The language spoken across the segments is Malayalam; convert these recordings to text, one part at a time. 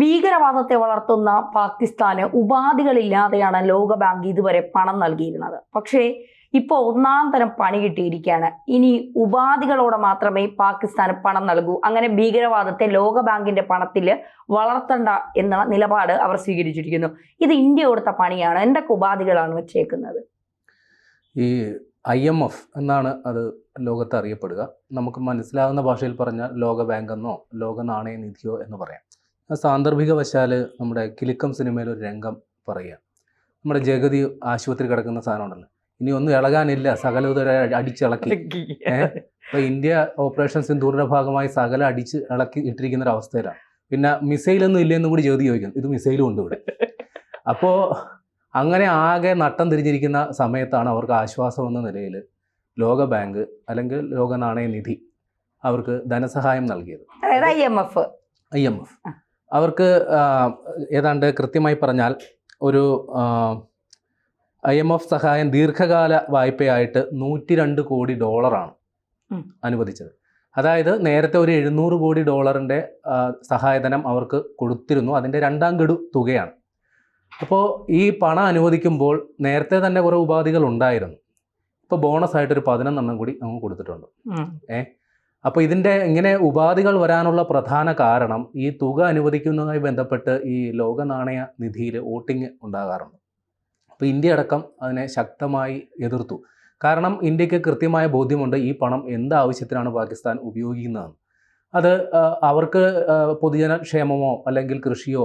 ഭീകരവാദത്തെ വളർത്തുന്ന പാകിസ്ഥാന് ഉപാധികളില്ലാതെയാണ് ലോകബാങ്ക് ഇതുവരെ പണം നൽകിയിരുന്നത്. പക്ഷേ ഇപ്പോൾ ഒന്നാം തരം പണി കിട്ടിയിരിക്കുകയാണ്. ഇനി ഉപാധികളോടെ മാത്രമേ പാകിസ്ഥാന് പണം നൽകൂ. അങ്ങനെ ഭീകരവാദത്തെ ലോകബാങ്കിന്റെ പണത്തിൽ വളർത്തണ്ട എന്ന നിലപാട് അവർ സ്വീകരിച്ചിരിക്കുന്നു. ഇത് ഇന്ത്യ കൊടുത്ത പണിയാണ്. എന്തൊക്കെ ഉപാധികളാണ് വെച്ചേക്കുന്നത്? ഈ IMF എന്നാണ് അത് ലോകത്ത് അറിയപ്പെടുക. നമുക്ക് മനസ്സിലാകുന്ന ഭാഷയിൽ പറഞ്ഞാൽ ലോക ബാങ്ക് എന്നോ ലോക നാണയ നിധിയോ എന്ന് പറയാം. സാന്ദർഭികവശാൽ നമ്മുടെ കിലുക്കം സിനിമയിൽ ഒരു രംഗം പറയുക, നമ്മുടെ ജഗതി ആശുപത്രി കിടക്കുന്ന സാധനം ഉണ്ടല്ലോ, ഇനി ഒന്നും ഇളകാനില്ല, സകലതുവരെ അടിച്ചിളക്കി. അപ്പോൾ ഇന്ത്യ ഓപ്പറേഷൻ സിന്ദൂറിൻ്റെ ഭാഗമായി സകല അടിച്ച് ഇളക്കി ഇട്ടിരിക്കുന്ന ഒരു അവസ്ഥയിലാണ്. പിന്നെ മിസൈലൊന്നും ഇല്ലെന്നും കൂടി ജഗതി ചോദിക്കും, ഇത് മിസൈലും ഉണ്ട് ഇവിടെ. അപ്പോൾ അങ്ങനെ ആകെ നട്ടം തിരിഞ്ഞിരിക്കുന്ന സമയത്താണ് അവർക്ക് ആശ്വാസം എന്ന നിലയിൽ ലോക ബാങ്ക് അല്ലെങ്കിൽ ലോക നാണയ നിധി അവർക്ക് ധനസഹായം നൽകിയത്. IMF അവർക്ക് ഏതാണ്ട് കൃത്യമായി പറഞ്ഞാൽ ഒരു IMF സഹായം ദീർഘകാല വായ്പയായിട്ട് $102 കോടി അനുവദിച്ചത്. അതായത് നേരത്തെ ഒരു $700 കോടി സഹായധനം അവർക്ക് കൊടുത്തിരുന്നു. അതിൻ്റെ രണ്ടാം ഗഡു തുകയാണ്. അപ്പോൾ ഈ പണം അനുവദിക്കുമ്പോൾ നേരത്തെ തന്നെ കുറേ ഉപാധികൾ ഉണ്ടായിരുന്നു. ഇപ്പോൾ ബോണസായിട്ടൊരു 11 കൂടി നമുക്ക് കൊടുത്തിട്ടുണ്ട്. അപ്പോൾ ഇതിൻ്റെ ഇങ്ങനെ ഉപാധികൾ വരാനുള്ള പ്രധാന കാരണം ഈ തുക അനുവദിക്കുന്നതുമായി ബന്ധപ്പെട്ട് ഈ ലോക നാണയ നിധിയിൽ വോട്ടിംഗ് ഉണ്ടാകാറുണ്ട്. അപ്പോൾ ഇന്ത്യ അടക്കം അതിനെ ശക്തമായി എതിർത്തു. കാരണം ഇന്ത്യക്ക് കൃത്യമായ ബോധ്യമുണ്ട് ഈ പണം എന്താവശ്യത്തിനാണ് പാകിസ്ഥാൻ ഉപയോഗിക്കുന്നതെന്ന്. അത് അവർക്ക് പൊതുജനക്ഷേമമോ അല്ലെങ്കിൽ കൃഷിയോ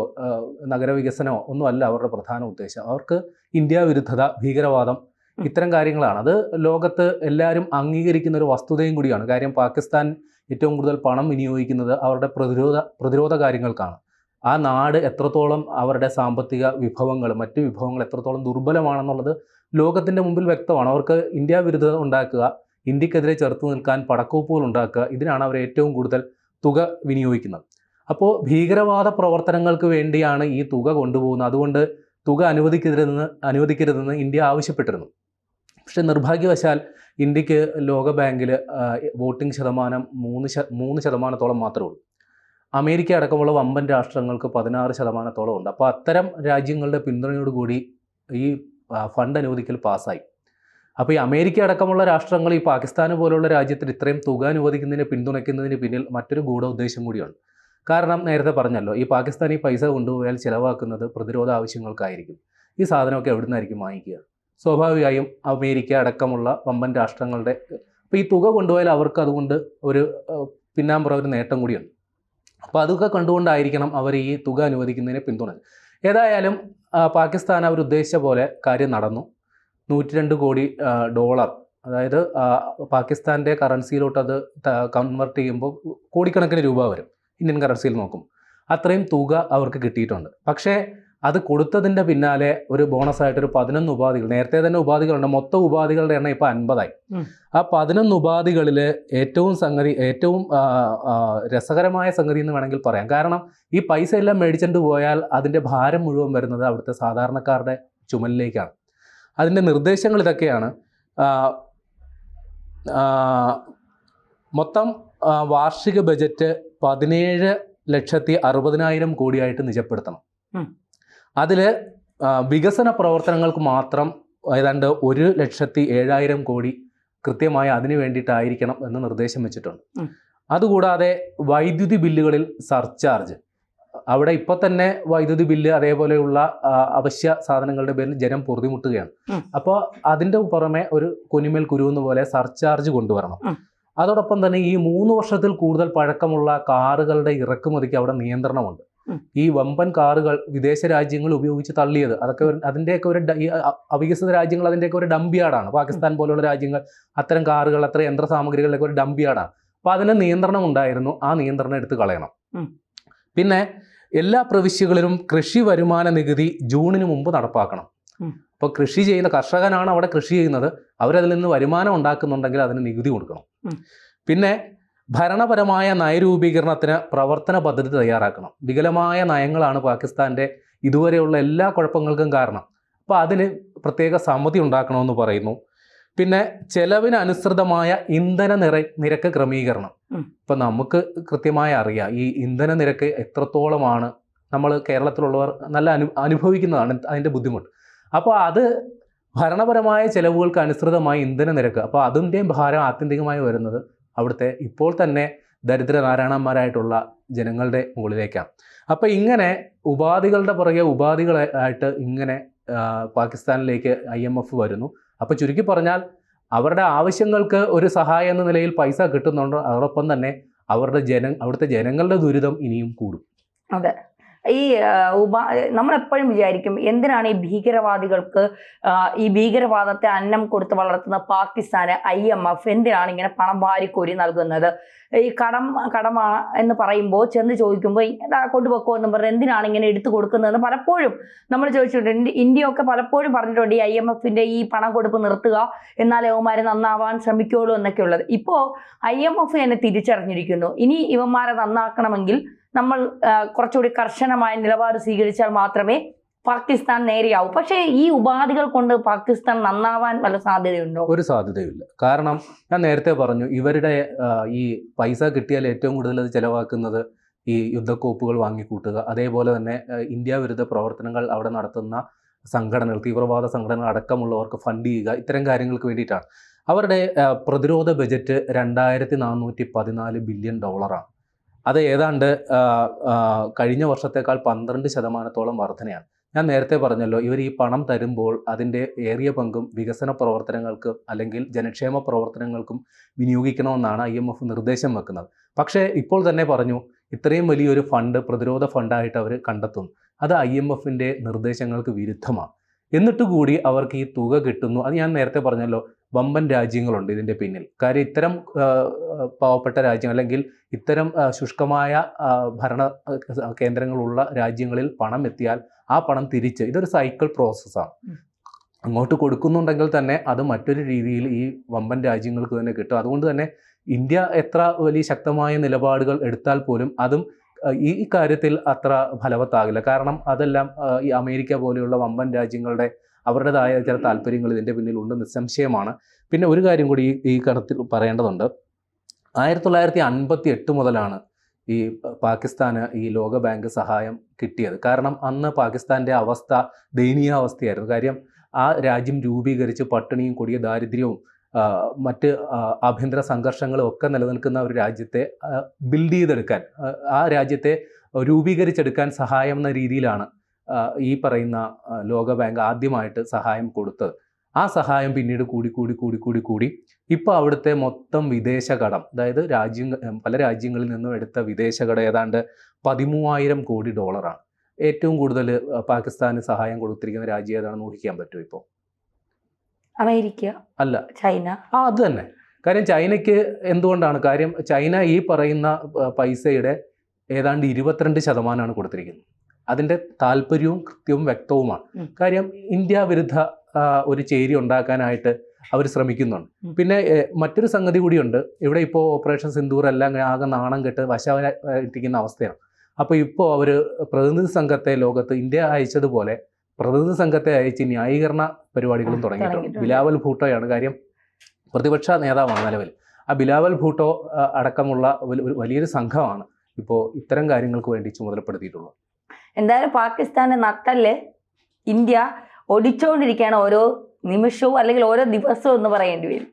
നഗരവികസനമോ ഒന്നുമല്ല അവരുടെ പ്രധാന ഉദ്ദേശം. അവർക്ക് ഇന്ത്യ വിരുദ്ധത, ഭീകരവാദം, ഇത്തരം കാര്യങ്ങളാണ്. അത് ലോകത്ത് എല്ലാവരും അംഗീകരിക്കുന്ന ഒരു വസ്തുതയും കൂടിയാണ്. കാര്യം പാകിസ്ഥാൻ ഏറ്റവും കൂടുതൽ പണം വിനിയോഗിക്കുന്നത് അവരുടെ പ്രതിരോധ കാര്യങ്ങൾക്കാണ്. ആ നാട് എത്രത്തോളം അവരുടെ സാമ്പത്തിക വിഭവങ്ങൾ, മറ്റു വിഭവങ്ങൾ എത്രത്തോളം ദുർബലമാണെന്നുള്ളത് ലോകത്തിൻ്റെ മുമ്പിൽ വ്യക്തമാണ്. അവർക്ക് ഇന്ത്യ വിരുദ്ധത ഉണ്ടാക്കുക, ഇന്ത്യക്കെതിരെ ചെറുത്തു നിൽക്കാൻ പടക്കോപ്പുകൾ ഉണ്ടാക്കുക, ഇതിനാണ് അവർ ഏറ്റവും കൂടുതൽ തുക വിനിയോഗിക്കുന്നത്. അപ്പോൾ ഭീകരവാദ പ്രവർത്തനങ്ങൾക്ക് വേണ്ടിയാണ് ഈ തുക കൊണ്ടുപോകുന്നത്. അതുകൊണ്ട് തുക അനുവദിക്കരുതെന്ന് ഇന്ത്യ ആവശ്യപ്പെട്ടിരുന്നു. പക്ഷേ നിർഭാഗ്യവശാൽ ഇന്ത്യക്ക് ലോക ബാങ്കിൽ വോട്ടിംഗ് ശതമാനം 3% മാത്രമേ ഉള്ളൂ. അമേരിക്ക അടക്കമുള്ള വമ്പൻ രാഷ്ട്രങ്ങൾക്ക് 16% ഉണ്ട്. അപ്പോൾ അത്തരം രാജ്യങ്ങളുടെ പിന്തുണയോടുകൂടി ഈ ഫണ്ട് അനുവദിക്കൽ പാസ്സായി. അപ്പോൾ ഈ അമേരിക്ക അടക്കമുള്ള രാഷ്ട്രങ്ങൾ ഈ പാകിസ്ഥാൻ പോലുള്ള രാജ്യത്തിൽ ഇത്രയും തുക അനുവദിക്കുന്നതിനെ പിന്തുണയ്ക്കുന്നതിന് പിന്നിൽ മറ്റൊരു ഗൂഢ ഉദ്ദേശം കൂടിയാണ്. കാരണം നേരത്തെ പറഞ്ഞല്ലോ, ഈ പാകിസ്ഥാൻ ഈ പൈസ കൊണ്ടുപോയാൽ ചിലവാക്കുന്നത് പ്രതിരോധ ആവശ്യങ്ങൾക്കായിരിക്കും. ഈ സാധനമൊക്കെ എവിടെ നിന്നായിരിക്കും വാങ്ങിക്കുക? സ്വാഭാവികമായും അമേരിക്ക അടക്കമുള്ള വമ്പൻ രാഷ്ട്രങ്ങളുടെ. അപ്പോൾ ഈ തുക കൊണ്ടുപോയാൽ അവർക്ക് അതുകൊണ്ട് ഒരു പിന്നാമ്പുറം ഒരു നേട്ടം കൂടിയുണ്ട്. അപ്പോൾ അതൊക്കെ കണ്ടുകൊണ്ടായിരിക്കണം അവർ ഈ തുക അനുവദിക്കുന്നതിനെ പിന്തുണച്ചത്. ഏതായാലും പാകിസ്ഥാൻ അവർ ഉദ്ദേശിച്ച പോലെ കാര്യം നടന്നു. $102 കോടി, അതായത് പാകിസ്ഥാൻ്റെ കറൻസിയിലോട്ട് അത് കൺവെർട്ട് ചെയ്യുമ്പോൾ കോടിക്കണക്കിന് രൂപ വരും. ഇന്ത്യൻ കറൻസിയിൽ നോക്കും അത്രയും തുക അവർക്ക് കിട്ടിയിട്ടുണ്ട്. പക്ഷേ അത് കൊടുത്തതിൻ്റെ പിന്നാലെ ഒരു ബോണസായിട്ടൊരു 11 ഉപാധികൾ, നേരത്തെ തന്നെ ഉപാധികളുണ്ട്, മൊത്തം ഉപാധികളുടെ എണ്ണം ഇപ്പോൾ 50 ആ 11 ഉപാധികളിൽ ഏറ്റവും രസകരമായ സംഗതി എന്ന് വേണമെങ്കിൽ പറയാം. കാരണം ഈ പൈസ എല്ലാം മേടിച്ചിട്ട് പോയാൽ അതിൻ്റെ ഭാരം മുഴുവൻ വരുന്നത് അവിടുത്തെ സാധാരണക്കാരുടെ ചുമലിലേക്കാണ്. അതിൻ്റെ നിർദ്ദേശങ്ങൾ ഇതൊക്കെയാണ്. മൊത്തം വാർഷിക ബജറ്റ് 17,60,000 കോടിയായിട്ട് നിജപ്പെടുത്തണം. അതിൽ വികസന പ്രവർത്തനങ്ങൾക്ക് മാത്രം ഏതാണ്ട് 1,07,000 കോടി കൃത്യമായി അതിന് വേണ്ടിയിട്ടായിരിക്കണം എന്ന് നിർദ്ദേശം വെച്ചിട്ടുണ്ട്. അതുകൂടാതെ വൈദ്യുതി ബില്ലുകളിൽ സർചാർജ്, അവിടെ ഇപ്പോൾ തന്നെ വൈദ്യുതി ബില്ല് അതേപോലെയുള്ള അവശ്യ സാധനങ്ങളുടെ പേരിൽ ജനം പൊറുതിമുട്ടുകയാണ്. അപ്പോൾ അതിൻ്റെ പുറമെ ഒരു കുനിമേൽ കുരുവെന്ന പോലെ സർചാർജ് കൊണ്ടുവരണം. അതോടൊപ്പം തന്നെ ഈ 3 വർഷത്തിൽ കൂടുതൽ പഴക്കമുള്ള കാറുകളുടെ ഇറക്കുമതിക്ക് അവിടെ നിയന്ത്രണമുണ്ട്. ഈ വമ്പൻ കാറുകൾ വിദേശ രാജ്യങ്ങൾ ഉപയോഗിച്ച് തള്ളിയത്, അതൊക്കെ അതിൻ്റെയൊക്കെ ഒരു അവികസിത രാജ്യങ്ങൾ അതിൻ്റെയൊക്കെ ഒരു ഡംപിയാർഡാണ്. പാകിസ്ഥാൻ പോലുള്ള രാജ്യങ്ങൾ അത്തരം കാറുകൾ, അത്തരം യന്ത്രസാമഗ്രികളിലൊക്കെ ഒരു ഡംപിയാർഡാണ്. അപ്പോൾ അതിന് നിയന്ത്രണം ഉണ്ടായിരുന്നു. ആ നിയന്ത്രണം എടുത്ത് കളയണം. പിന്നെ എല്ലാ പ്രവിശ്യകളിലും കൃഷി വരുമാന നികുതി ജൂണിന് മുമ്പ് നടപ്പാക്കണം. അപ്പോൾ കൃഷി ചെയ്യുന്ന കർഷകനാണ് അവിടെ കൃഷി ചെയ്യുന്നത്, അവരതിൽ നിന്ന് വരുമാനം ഉണ്ടാക്കുന്നുണ്ടെങ്കിൽ അതിന് നികുതി കൊടുക്കണം. പിന്നെ ഭരണപരമായ നയരൂപീകരണത്തിന് പ്രവർത്തന പദ്ധതി തയ്യാറാക്കണം. വികലമായ നയങ്ങളാണ് പാകിസ്ഥാൻ്റെ ഇതുവരെയുള്ള എല്ലാ കുഴപ്പങ്ങൾക്കും കാരണം. അപ്പോൾ അതിന് പ്രത്യേക സമിതി ഉണ്ടാക്കണമെന്ന് പറയുന്നു. പിന്നെ ചെലവിന് അനുസൃതമായ ഇന്ധന നിരക്ക് ക്രമീകരണം. ഇപ്പം നമുക്ക് കൃത്യമായി അറിയാം ഈ ഇന്ധന നിരക്ക് എത്രത്തോളമാണ് നമ്മൾ കേരളത്തിലുള്ളവർ നല്ല അനുഭവിക്കുന്നതാണ് അതിൻ്റെ ബുദ്ധിമുട്ട്. അപ്പോൾ അത് ഭരണപരമായ ചെലവുകൾക്ക് അനുസൃതമായി ഇന്ധന നിരക്ക്, അപ്പോൾ അതിൻ്റെയും ഭാരം ആത്യന്തികമായി വരുന്നത് അവിടുത്തെ ഇപ്പോൾ തന്നെ ദരിദ്ര നാരായണന്മാരായിട്ടുള്ള ജനങ്ങളുടെ മുകളിലേക്കാണ്. അപ്പോൾ ഇങ്ങനെ ഉപാധികളുടെ പുറകെ ഉപാധികളായിട്ട് ഇങ്ങനെ പാകിസ്ഥാനിലേക്ക് IMF വരുന്നു. അപ്പോൾ ചുരുക്കി പറഞ്ഞാൽ അവരുടെ ആവശ്യങ്ങൾക്ക് ഒരു സഹായം എന്ന നിലയിൽ പൈസ കിട്ടുന്നുണ്ട്, അതോടൊപ്പം തന്നെ അവിടുത്തെ ജനങ്ങളുടെ ദുരിതം ഇനിയും കൂടും. അതെ, ഈ നമ്മളെപ്പോഴും വിചാരിക്കും എന്തിനാണ് ഈ ഭീകരവാദികൾക്ക് ഈ ഭീകരവാദത്തെ അന്നം കൊടുത്ത് വളർത്തുന്ന പാകിസ്ഥാന് IMF എന്തിനാണ് ഇങ്ങനെ പണം വാരിക്കോരി നൽകുന്നത്? ഈ കടമാ എന്ന് പറയുമ്പോൾ ചെന്ന് ചോദിക്കുമ്പോൾ കൊണ്ടുപോക്കോ എന്ന് പറഞ്ഞ് എന്തിനാണ് ഇങ്ങനെ എടുത്തു കൊടുക്കുന്നതെന്ന് പലപ്പോഴും നമ്മൾ ചോദിച്ചിട്ടുണ്ട്. ഇന്ത്യയൊക്കെ പലപ്പോഴും പറഞ്ഞിട്ടുണ്ട് ഈ IMFന്റെ ഈ പണം കൊടുപ്പ് നിർത്തുക, എന്നാലേ ഇവന്മാരെ നന്നാവാൻ ശ്രമിക്കുള്ളൂ എന്നൊക്കെ ഉള്ളത്. ഇപ്പോൾ IMF എന്നെ തിരിച്ചറിഞ്ഞിരിക്കുന്നു. ഇനി ഇവന്മാരെ നന്നാക്കണമെങ്കിൽ നമ്മൾ കുറച്ചുകൂടി കർശനമായ നിലപാട് സ്വീകരിച്ചാൽ മാത്രമേ പാകിസ്ഥാൻ നേരെയാവും. പക്ഷേ ഈ ഉപാധികൾ കൊണ്ട് പാകിസ്ഥാൻ നന്നാവാൻ വല്ല സാധ്യതയുണ്ടോ? ഒരു സാധ്യതയില്ല. കാരണം ഞാൻ നേരത്തെ പറഞ്ഞു, ഇവരുടെ ഈ പൈസ കിട്ടിയാൽ ഏറ്റവും കൂടുതൽ അത് ചെലവാക്കുന്നത് ഈ യുദ്ധക്കോപ്പുകൾ വാങ്ങിക്കൂട്ടുക, അതേപോലെ തന്നെ ഇന്ത്യ വിരുദ്ധ പ്രവർത്തനങ്ങൾ അവിടെ നടത്തുന്ന സംഘടനകൾ, തീവ്രവാദ സംഘടനകൾ അടക്കമുള്ളവർക്ക് ഫണ്ട് ചെയ്യുക, ഇത്തരം കാര്യങ്ങൾക്ക് വേണ്ടിയിട്ടാണ്. അവരുടെ പ്രതിരോധ ബജറ്റ് 2414 ബില്യൺ ഡോളറാണ്. അത് ഏതാണ്ട് കഴിഞ്ഞ വർഷത്തേക്കാൾ 12% വർധനയാണ്. ഞാൻ നേരത്തെ പറഞ്ഞല്ലോ, ഇവർ ഈ പണം തരുമ്പോൾ അതിൻ്റെ ഏറിയ പങ്കും വികസന പ്രവർത്തനങ്ങൾക്കും അല്ലെങ്കിൽ ജനക്ഷേമ പ്രവർത്തനങ്ങൾക്കും വിനിയോഗിക്കണമെന്നാണ് IMF നിർദ്ദേശം വെക്കുന്നത്. പക്ഷേ ഇപ്പോൾ തന്നെ പറഞ്ഞു, ഇത്രയും വലിയൊരു ഫണ്ട് പ്രതിരോധ ഫണ്ടായിട്ട് അവർ കണ്ടെത്തുന്നു. അത് IMFന്റെ നിർദ്ദേശങ്ങൾക്ക് വിരുദ്ധമാണ്. എന്നിട്ട് കൂടി അവർക്ക് ഈ തുക കിട്ടുന്നു. അത് ഞാൻ നേരത്തെ പറഞ്ഞല്ലോ, വമ്പൻ രാജ്യങ്ങളുണ്ട് ഇതിൻ്റെ പിന്നിൽ. കാര്യം ഇത്തരം പാവപ്പെട്ട രാജ്യങ്ങൾ അല്ലെങ്കിൽ ഇത്തരം ശുഷ്കമായ ഭരണ കേന്ദ്രങ്ങളുള്ള രാജ്യങ്ങളിൽ പണം എത്തിയാൽ ആ പണം തിരിച്ച്, ഇതൊരു സൈക്കിൾ പ്രോസസ്സാണ്, അങ്ങോട്ട് കൊടുക്കുന്നുണ്ടെങ്കിൽ തന്നെ അത് മറ്റൊരു രീതിയിൽ ഈ വമ്പൻ രാജ്യങ്ങൾക്ക് തന്നെ കിട്ടും. അതുകൊണ്ട് തന്നെ ഇന്ത്യ എത്ര വലിയ ശക്തമായ നിലപാടുകൾ എടുത്താൽ പോലും അതും ഈ കാര്യത്തിൽ അത്ര ഫലവത്താകില്ല. കാരണം അതെല്ലാം ഈ അമേരിക്ക പോലെയുള്ള വമ്പൻ രാജ്യങ്ങളുടെ അവരുടേതായ ചില താല്പര്യങ്ങൾ ഇതിൻ്റെ പിന്നിൽ ഉണ്ട്, നിസ്സംശയമാണ്. പിന്നെ ഒരു കാര്യം കൂടി ഈ കണത്തിൽ പറയേണ്ടതുണ്ട്. 1958 മുതലാണ് ഈ പാകിസ്ഥാന് ഈ ലോക ബാങ്ക് സഹായം കിട്ടിയത്. കാരണം അന്ന് പാകിസ്ഥാൻ്റെ അവസ്ഥ ദയനീയാവസ്ഥയായിരുന്നു. കാര്യം ആ രാജ്യം രൂപീകരിച്ച് പട്ടിണിയും കൊടിയ ദാരിദ്ര്യവും മറ്റ് ആഭ്യന്തര സംഘർഷങ്ങളും ഒക്കെ നിലനിൽക്കുന്ന ഒരു രാജ്യത്തെ ബിൽഡ് ചെയ്തെടുക്കാൻ, ആ രാജ്യത്തെ രൂപീകരിച്ചെടുക്കാൻ സഹായം എന്ന രീതിയിലാണ് ഈ പറയുന്ന ലോക ബാങ്ക് ആദ്യമായിട്ട് സഹായം കൊടുത്തത്. ആ സഹായം പിന്നീട് കൂടി ഇപ്പോൾ അവിടുത്തെ മൊത്തം വിദേശ കടം, അതായത് പല രാജ്യങ്ങളിൽ നിന്നും എടുത്ത വിദേശ കടം ഏതാണ്ട് 13,000 കോടി ഡോളറാണ്. ഏറ്റവും കൂടുതൽ പാകിസ്ഥാന് സഹായം കൊടുത്തിരിക്കുന്ന രാജ്യം ഏതാണെന്ന് ഊഹിക്കാൻ പറ്റുമോ ഇപ്പോൾ? അമേരിക്ക അല്ല, ചൈന. അത് തന്നെ. കാര്യം ചൈനയ്ക്ക് എന്തുകൊണ്ടാണ്? കാര്യം ചൈന ഈ പറയുന്ന പൈസയുടെ ഏതാണ്ട് 22% കൊടുത്തിരിക്കുന്നത്. അതിൻ്റെ താല്പര്യവും കൃത്യവും വ്യക്തവുമാണ്. കാര്യം ഇന്ത്യ വിരുദ്ധ ഒരു ചേരി ഉണ്ടാക്കാനായിട്ട് അവർ ശ്രമിക്കുന്നുണ്ട്. പിന്നെ മറ്റൊരു സംഗതി കൂടിയുണ്ട്. ഇവിടെ ഇപ്പോൾ ഓപ്പറേഷൻ സിന്ദൂർ എല്ലാം ആകെ നാണം കെട്ട് വശമായിട്ടിരിക്കുന്ന അവസ്ഥയാണ്. അപ്പോൾ ഇപ്പോൾ അവർ പ്രതിനിധി സംഘത്തെ ലോകത്ത് ഇന്ത്യ അയച്ചതുപോലെ പ്രതിനിധി സംഘത്തെ അയച്ച് ന്യായീകരണ പരിപാടികളും തുടങ്ങിയിട്ടുണ്ട്. ബിലാവൽ ഭൂട്ടോയാണ് കാര്യം, പ്രതിപക്ഷ നേതാവാണ് നിലവിൽ. ആ ബിലാവൽ ഭൂട്ടോ അടക്കമുള്ള വലിയൊരു സംഘമാണ് ഇപ്പോൾ ഇത്തരം കാര്യങ്ങൾക്ക് വേണ്ടി ചുമതലപ്പെടുത്തിയിട്ടുള്ളത്. എന്തായാലും പാകിസ്ഥാന്റെ നട്ടല് ഇന്ത്യ ഒടിച്ചുകൊണ്ടിരിക്കുകയാണ് ഓരോ നിമിഷവും അല്ലെങ്കിൽ ഓരോ ദിവസവും എന്ന് പറയേണ്ടി വരും.